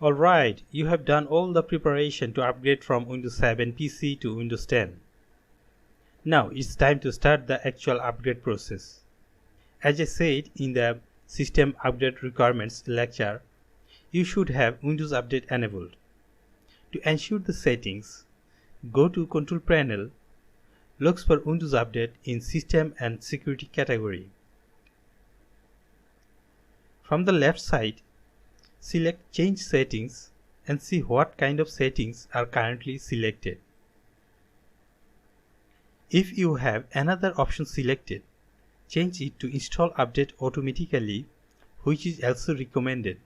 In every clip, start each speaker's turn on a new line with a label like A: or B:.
A: Alright, you have done all the preparation to upgrade from Windows 7 PC to Windows 10. Now it's time to start the actual upgrade process. As I said in the System Update Requirements lecture, you should have Windows Update enabled. To ensure the settings, go to Control Panel, look for Windows Update in System and Security category. From the left side, select Change Settings and see what kind of settings are currently selected. If you have another option selected, change it to Install Update automatically, which is also recommended.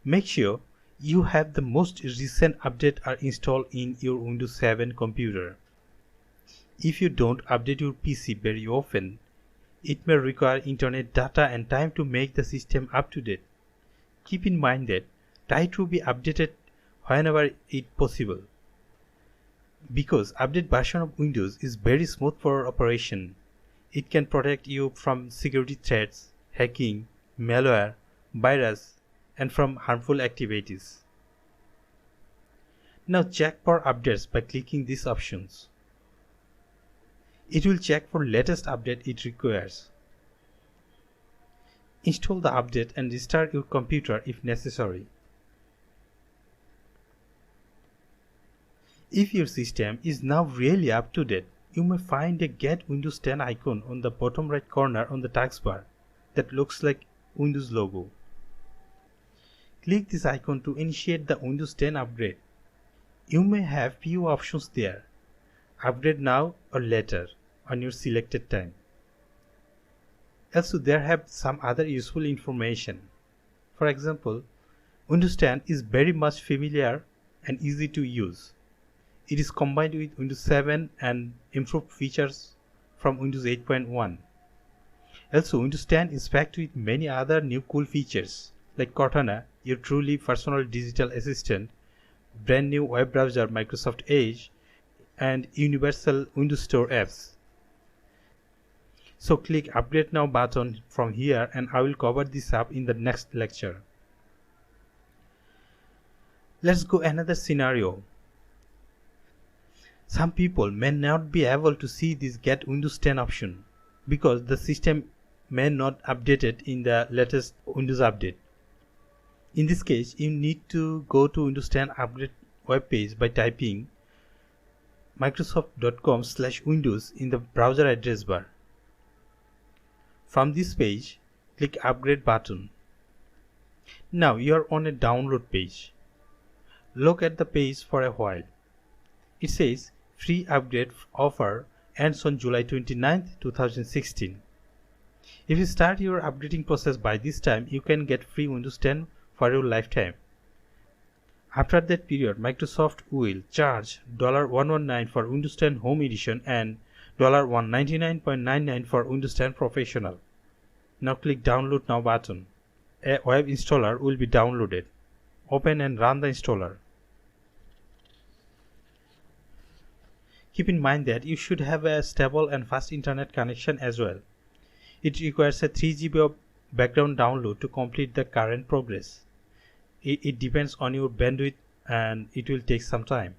A: Make sure you have the most recent update are installed in your Windows 7 computer. If you don't update your PC very often, it may require internet data and time to make the system up to date. Keep in mind that try to be updated whenever it possible. Because update version of Windows is very smooth for operation, it can protect you from security threats, hacking, malware, virus, and from harmful activities. Now check for updates by clicking these options. It will check for latest update it requires. Install the update and restart your computer if necessary. If your system is now really up to date, you may find a Get Windows 10 icon on the bottom right corner on the taskbar that looks like Windows logo. Click this icon to initiate the Windows 10 upgrade. You may have few options there. Upgrade now or later on your selected time. Also, there have some other useful information. For example, Windows 10 is very much familiar and easy to use. It is combined with Windows 7 and improved features from Windows 8.1. Also, Windows 10 is packed with many other new cool features like Cortana, your truly personal digital assistant, brand new web browser Microsoft Edge, and universal Windows Store apps. So click Upgrade Now button from here and I will cover this up in the next lecture. Let's go another scenario. Some people may not be able to see this Get Windows 10 option because the system may not update it in the latest Windows update. In this case, you need to go to Windows 10 upgrade web page by typing microsoft.com/windows in the browser address bar. From this page, click Upgrade button. Now you are on a download page. Look at the page for a while. It says free upgrade offer ends on July 29, 2016. If you start your upgrading process by this time, you can get free Windows 10 for your lifetime. After that period, Microsoft will charge $119 for Windows 10 Home Edition and $199.99 for Windows 10 Professional. Now click Download Now button. A web installer will be downloaded. Open and run the installer. Keep in mind that you should have a stable and fast internet connection as well. It requires a 3 GB of background download to complete the current progress. It depends on your bandwidth and it will take some time.